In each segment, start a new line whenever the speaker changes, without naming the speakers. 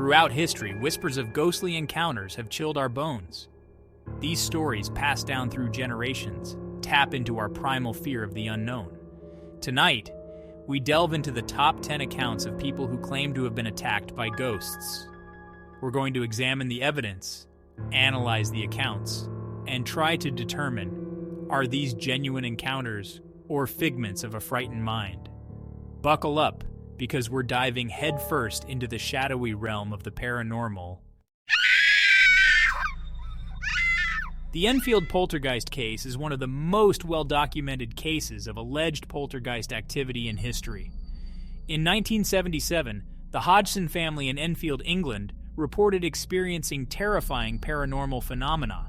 Throughout history, whispers of ghostly encounters have chilled our bones. These stories, passed down through generations, tap into our primal fear of the unknown. Tonight, we delve into the top 10 accounts of people who claim to have been attacked by ghosts. We're going to examine the evidence, analyze the accounts, and try to determine, are these genuine encounters or figments of a frightened mind? Buckle up, because we're diving headfirst into the shadowy realm of the paranormal. The Enfield Poltergeist case is one of the most well-documented cases of alleged poltergeist activity in history. In 1977, the Hodgson family in Enfield, England, reported experiencing terrifying paranormal phenomena.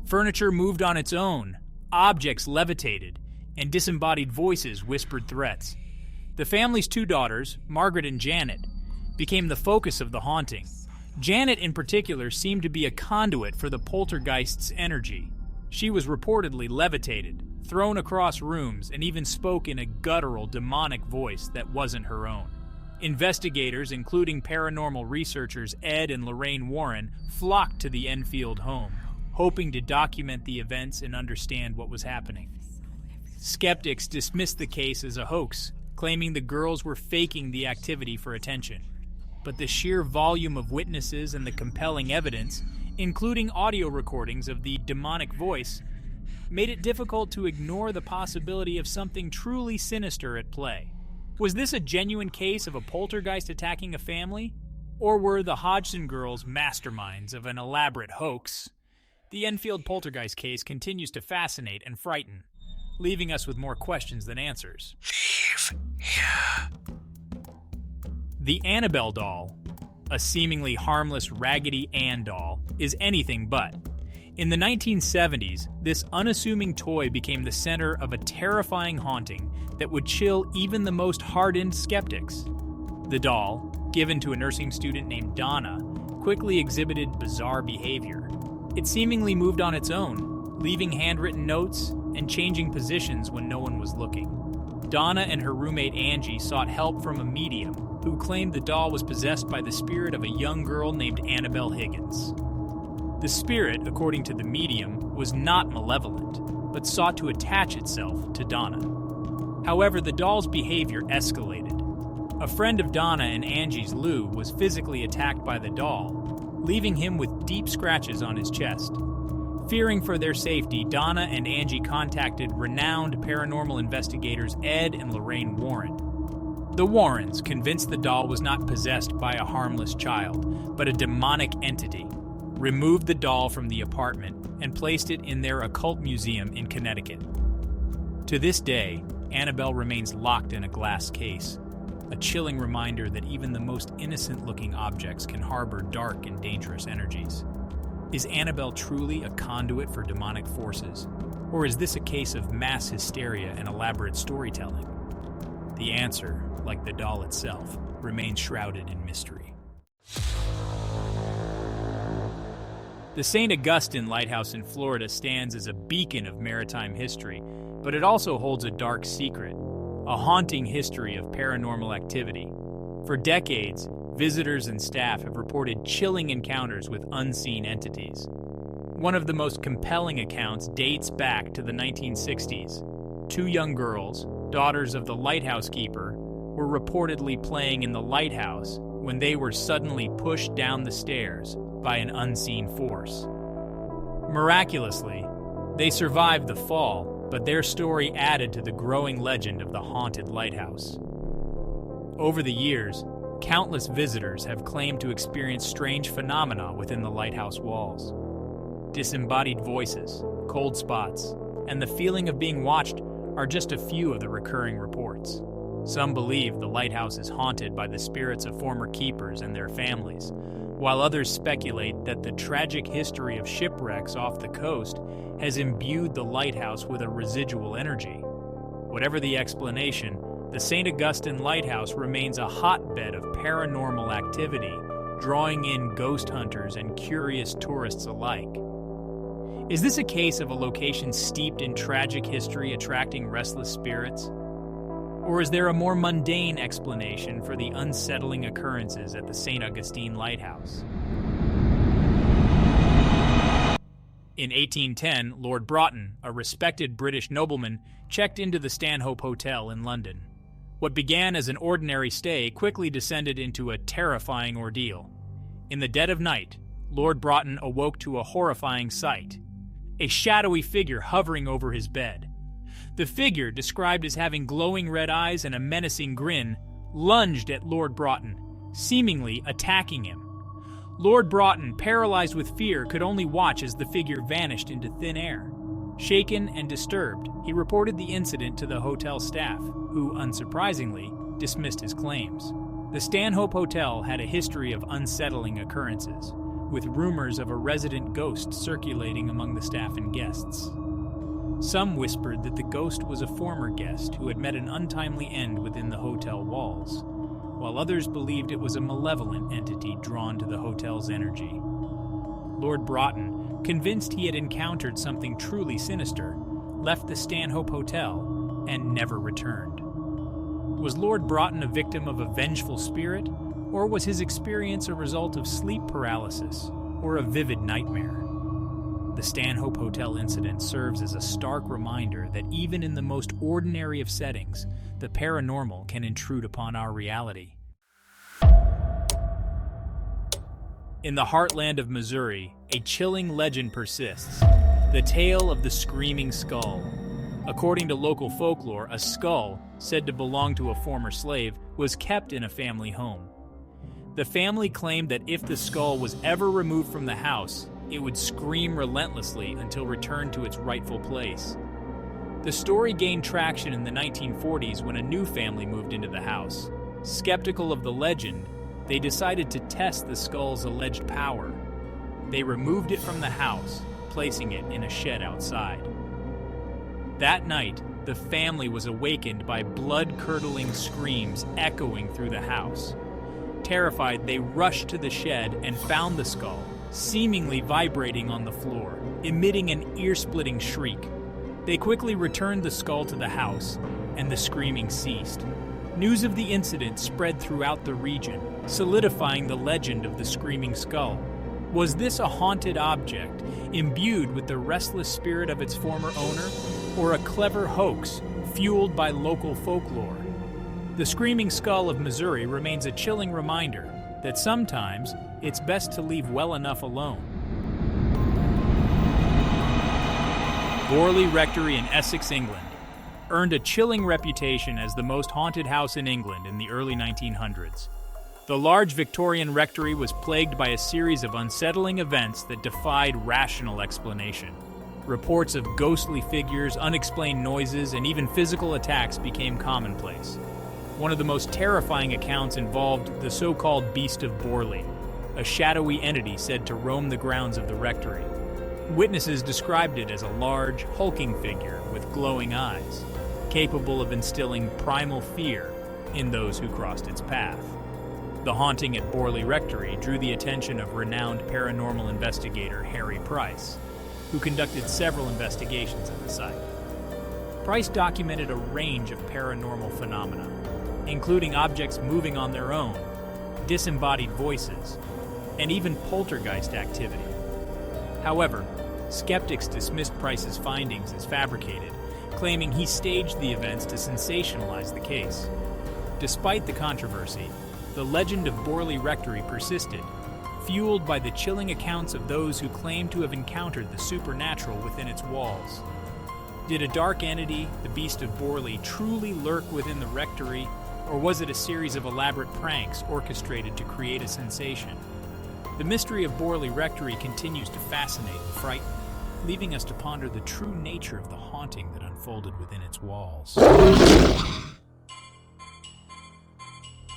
Furniture moved on its own, objects levitated, and disembodied voices whispered threats. The family's two daughters, Margaret and Janet, became the focus of the haunting. Janet, in particular, seemed to be a conduit for the poltergeist's energy. She was reportedly levitated, thrown across rooms, and even spoke in a guttural, demonic voice that wasn't her own. Investigators, including paranormal researchers Ed and Lorraine Warren, flocked to the Enfield home, hoping to document the events and understand what was happening. Skeptics dismissed the case as a hoax, claiming the girls were faking the activity for attention. But the sheer volume of witnesses and the compelling evidence, including audio recordings of the demonic voice, made it difficult to ignore the possibility of something truly sinister at play. Was this a genuine case of a poltergeist attacking a family? Or were the Hodgson girls masterminds of an elaborate hoax? The Enfield Poltergeist case continues to fascinate and frighten, leaving us with more questions than answers.
Leave here.
The Annabelle Doll, a seemingly harmless Raggedy Ann doll, is anything but. In the 1970s, this unassuming toy became the center of a terrifying haunting that would chill even the most hardened skeptics. The doll, given to a nursing student named Donna, quickly exhibited bizarre behavior. It seemingly moved on its own, leaving handwritten notes and changing positions when no one was looking. Donna and her roommate Angie sought help from a medium who claimed the doll was possessed by the spirit of a young girl named Annabelle Higgins. The spirit, according to the medium, was not malevolent, but sought to attach itself to Donna. However, the doll's behavior escalated. A friend of Donna and Angie's, Lou, was physically attacked by the doll, leaving him with deep scratches on his chest. Fearing for their safety, Donna and Angie contacted renowned paranormal investigators Ed and Lorraine Warren. The Warrens, convinced the doll was not possessed by a harmless child, but a demonic entity, removed the doll from the apartment and placed it in their occult museum in Connecticut. To this day, Annabelle remains locked in a glass case, a chilling reminder that even the most innocent-looking objects can harbor dark and dangerous energies. Is Annabelle truly a conduit for demonic forces, or is this a case of mass hysteria and elaborate storytelling? The answer, like the doll itself, remains shrouded in mystery. The St. Augustine Lighthouse in Florida stands as a beacon of maritime history, but it also holds a dark secret, a haunting history of paranormal activity. For decades, visitors and staff have reported chilling encounters with unseen entities. One of the most compelling accounts dates back to the 1960s. Two young girls, daughters of the lighthouse keeper, were reportedly playing in the lighthouse when they were suddenly pushed down the stairs by an unseen force. Miraculously, they survived the fall, but their story added to the growing legend of the haunted lighthouse. Over the years, countless visitors have claimed to experience strange phenomena within the lighthouse walls. Disembodied voices, cold spots, and the feeling of being watched are just a few of the recurring reports. Some believe the lighthouse is haunted by the spirits of former keepers and their families, while others speculate that the tragic history of shipwrecks off the coast has imbued the lighthouse with a residual energy. Whatever the explanation, the St. Augustine Lighthouse remains a hotbed of paranormal activity, drawing in ghost hunters and curious tourists alike. Is this a case of a location steeped in tragic history attracting restless spirits? Or is there a more mundane explanation for the unsettling occurrences at the St. Augustine Lighthouse? In 1810, Lord Broughton, a respected British nobleman, checked into the Stanhope Hotel in London. What began as an ordinary stay quickly descended into a terrifying ordeal. In the dead of night, Lord Broughton awoke to a horrifying sight: a shadowy figure hovering over his bed. The figure, described as having glowing red eyes and a menacing grin, lunged at Lord Broughton, seemingly attacking him. Lord Broughton, paralyzed with fear, could only watch as the figure vanished into thin air. Shaken and disturbed, he reported the incident to the hotel staff, who, unsurprisingly, dismissed his claims. The Stanhope Hotel had a history of unsettling occurrences, with rumors of a resident ghost circulating among the staff and guests. Some whispered that the ghost was a former guest who had met an untimely end within the hotel walls, while others believed it was a malevolent entity drawn to the hotel's energy. Lord Broughton, convinced he had encountered something truly sinister, left the Stanhope Hotel and never returned. Was Lord Broughton a victim of a vengeful spirit, or was his experience a result of sleep paralysis or a vivid nightmare? The Stanhope Hotel incident serves as a stark reminder that even in the most ordinary of settings, the paranormal can intrude upon our reality. In the heartland of Missouri, a chilling legend persists: the tale of the Screaming Skull. According to local folklore, a skull, said to belong to a former slave, was kept in a family home. The family claimed that if the skull was ever removed from the house, it would scream relentlessly until returned to its rightful place. The story gained traction in the 1940s when a new family moved into the house. Skeptical of the legend, they decided to test the skull's alleged power. They removed it from the house, placing it in a shed outside. That night, the family was awakened by blood-curdling screams echoing through the house. Terrified, they rushed to the shed and found the skull, seemingly vibrating on the floor, emitting an ear-splitting shriek. They quickly returned the skull to the house, and the screaming ceased. News of the incident spread throughout the region, solidifying the legend of the Screaming Skull. Was this a haunted object, imbued with the restless spirit of its former owner, or a clever hoax fueled by local folklore? The Screaming Skull of Missouri remains a chilling reminder that sometimes it's best to leave well enough alone. Borley Rectory in Essex, England, earned a chilling reputation as the most haunted house in England in the early 1900s. The large Victorian rectory was plagued by a series of unsettling events that defied rational explanation. Reports of ghostly figures, unexplained noises, and even physical attacks became commonplace. One of the most terrifying accounts involved the so-called Beast of Borley, a shadowy entity said to roam the grounds of the rectory. Witnesses described it as a large, hulking figure with glowing eyes, capable of instilling primal fear in those who crossed its path. The haunting at Borley Rectory drew the attention of renowned paranormal investigator Harry Price, who conducted several investigations at the site. Price documented a range of paranormal phenomena, including objects moving on their own, disembodied voices, and even poltergeist activity. However, skeptics dismissed Price's findings as fabricated, claiming he staged the events to sensationalize the case. Despite the controversy, the legend of Borley Rectory persisted, fueled by the chilling accounts of those who claimed to have encountered the supernatural within its walls. Did a dark entity, the Beast of Borley, truly lurk within the rectory, or was it a series of elaborate pranks orchestrated to create a sensation? The mystery of Borley Rectory continues to fascinate and frighten, leaving us to ponder the true nature of the haunting that unfolded within its walls.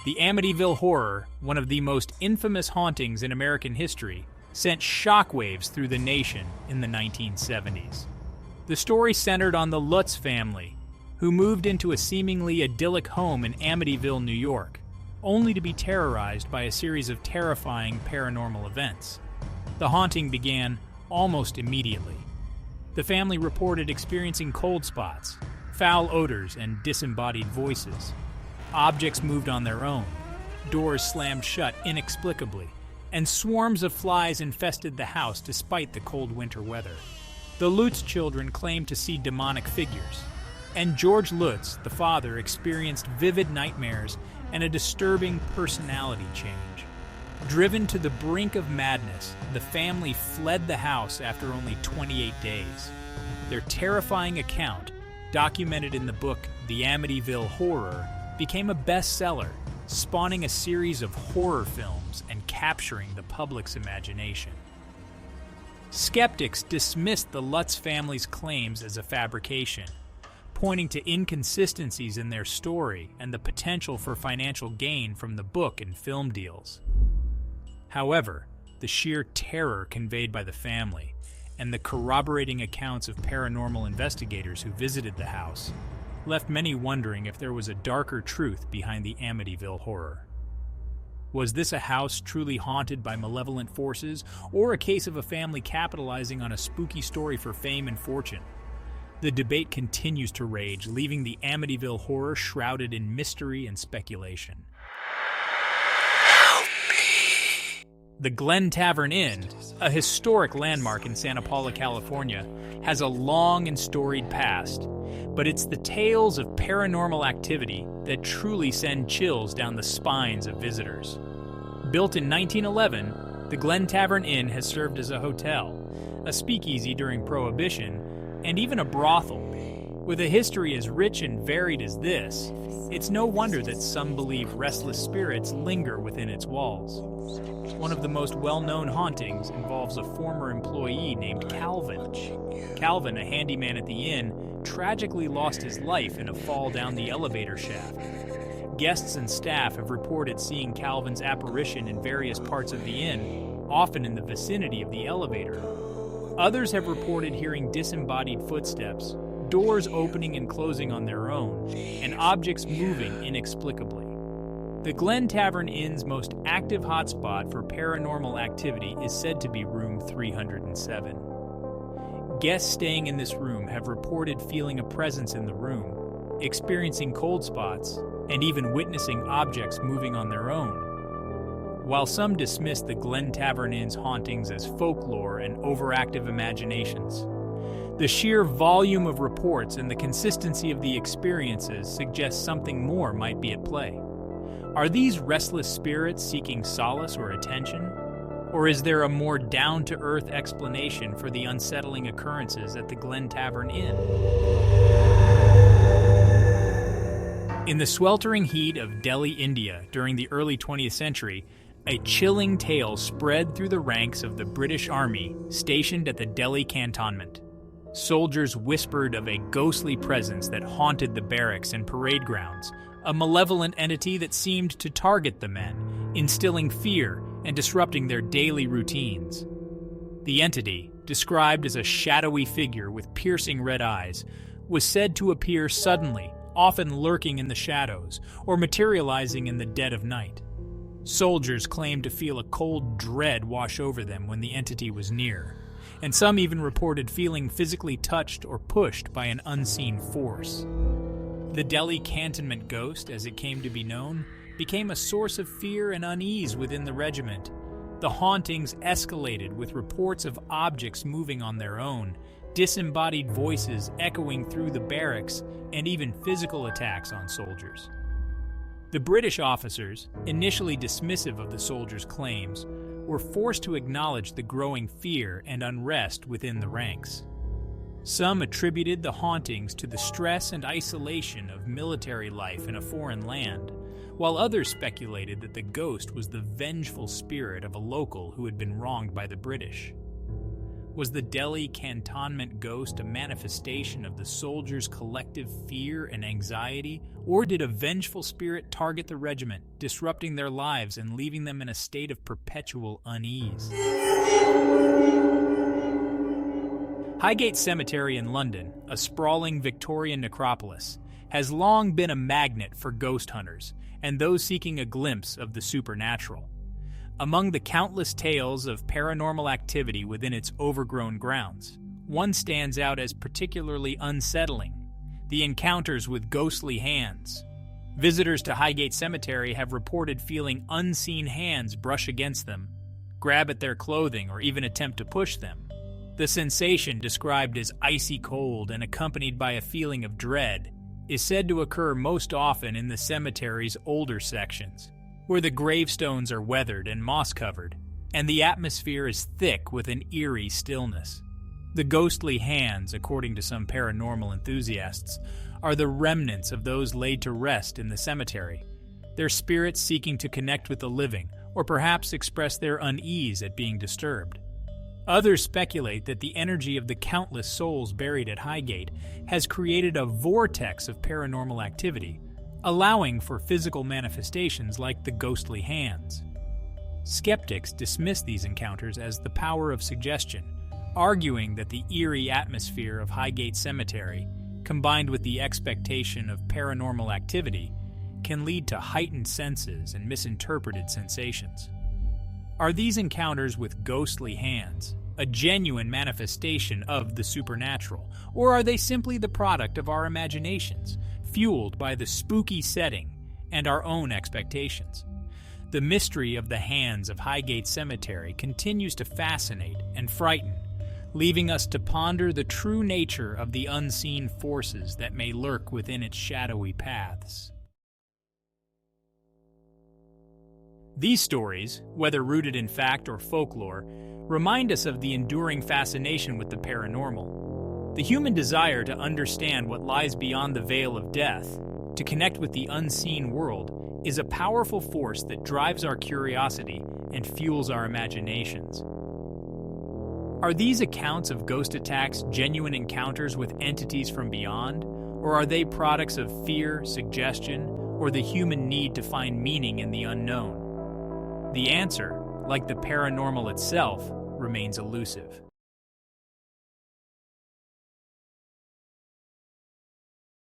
The Amityville Horror, one of the most infamous hauntings in American history, sent shockwaves through the nation in the 1970s. The story centered on the Lutz family, who moved into a seemingly idyllic home in Amityville, New York, only to be terrorized by a series of terrifying paranormal events. The haunting began almost immediately. The family reported experiencing cold spots, foul odors and disembodied voices. Objects moved on their own, doors slammed shut inexplicably, and swarms of flies infested the house despite the cold winter weather. The Lutz children claimed to see demonic figures, and George Lutz, the father, experienced vivid nightmares and a disturbing personality change. Driven to the brink of madness, the family fled the house after only 28 days. Their terrifying account, documented in the book The Amityville Horror, became a bestseller, spawning a series of horror films and capturing the public's imagination. Skeptics dismissed the Lutz family's claims as a fabrication, pointing to inconsistencies in their story and the potential for financial gain from the book and film deals. However, the sheer terror conveyed by the family and the corroborating accounts of paranormal investigators who visited the house left many wondering if there was a darker truth behind the Amityville Horror. Was this a house truly haunted by malevolent forces, or a case of a family capitalizing on a spooky story for fame and fortune? The debate continues to rage, leaving the Amityville Horror shrouded in mystery and speculation. The Glen Tavern Inn, a historic landmark in Santa Paula, California, has a long and storied past, but it's the tales of paranormal activity that truly send chills down the spines of visitors. Built in 1911, the Glen Tavern Inn has served as a hotel, a speakeasy during Prohibition, and even a brothel. With a history as rich and varied as this, it's no wonder that some believe restless spirits linger within its walls. One of the most well-known hauntings involves a former employee named Calvin. Calvin, a handyman at the inn, tragically lost his life in a fall down the elevator shaft. Guests and staff have reported seeing Calvin's apparition in various parts of the inn, often in the vicinity of the elevator. Others have reported hearing disembodied footsteps, doors opening and closing on their own, and objects moving inexplicably. The Glen Tavern Inn's most active hotspot for paranormal activity is said to be room 307. Guests staying in this room have reported feeling a presence in the room, experiencing cold spots, and even witnessing objects moving on their own. While some dismiss the Glen Tavern Inn's hauntings as folklore and overactive imaginations, the sheer volume of reports and the consistency of the experiences suggests something more might be at play. Are these restless spirits seeking solace or attention? Or is there a more down-to-earth explanation for the unsettling occurrences at the Glen Tavern Inn? In the sweltering heat of Delhi, India, during the early 20th century, a chilling tale spread through the ranks of the British Army stationed at the Delhi Cantonment. Soldiers whispered of a ghostly presence that haunted the barracks and parade grounds, a malevolent entity that seemed to target the men, instilling fear and disrupting their daily routines. The entity, described as a shadowy figure with piercing red eyes, was said to appear suddenly, often lurking in the shadows or materializing in the dead of night. Soldiers claimed to feel a cold dread wash over them when the entity was near, and some even reported feeling physically touched or pushed by an unseen force. The Delhi Cantonment ghost, as it came to be known, became a source of fear and unease within the regiment. The hauntings escalated with reports of objects moving on their own, disembodied voices echoing through the barracks, and even physical attacks on soldiers. The British officers, initially dismissive of the soldiers' claims, were forced to acknowledge the growing fear and unrest within the ranks. Some attributed the hauntings to the stress and isolation of military life in a foreign land, while others speculated that the ghost was the vengeful spirit of a local who had been wronged by the British. Was the Delhi Cantonment ghost a manifestation of the soldiers' collective fear and anxiety, or did a vengeful spirit target the regiment, disrupting their lives and leaving them in a state of perpetual unease? Highgate Cemetery in London, a sprawling Victorian necropolis, has long been a magnet for ghost hunters and those seeking a glimpse of the supernatural. Among the countless tales of paranormal activity within its overgrown grounds, one stands out as particularly unsettling: the encounters with ghostly hands. Visitors to Highgate Cemetery have reported feeling unseen hands brush against them, grab at their clothing, or even attempt to push them. The sensation, described as icy cold and accompanied by a feeling of dread, is said to occur most often in the cemetery's older sections, where the gravestones are weathered and moss-covered, and the atmosphere is thick with an eerie stillness. The ghostly hands, according to some paranormal enthusiasts, are the remnants of those laid to rest in the cemetery, their spirits seeking to connect with the living, or perhaps express their unease at being disturbed. Others speculate that the energy of the countless souls buried at Highgate has created a vortex of paranormal activity, allowing for physical manifestations like the ghostly hands. Skeptics dismiss these encounters as the power of suggestion, arguing that the eerie atmosphere of Highgate Cemetery, combined with the expectation of paranormal activity, can lead to heightened senses and misinterpreted sensations. Are these encounters with ghostly hands a genuine manifestation of the supernatural, or are they simply the product of our imaginations, fueled by the spooky setting and our own expectations? The mystery of the hands of Highgate Cemetery continues to fascinate and frighten, leaving us to ponder the true nature of the unseen forces that may lurk within its shadowy paths. These stories, whether rooted in fact or folklore, remind us of the enduring fascination with the paranormal. The human desire to understand what lies beyond the veil of death, to connect with the unseen world, is a powerful force that drives our curiosity and fuels our imaginations. Are these accounts of ghost attacks genuine encounters with entities from beyond, or are they products of fear, suggestion, or the human need to find meaning in the unknown? The answer, like the paranormal itself, remains elusive.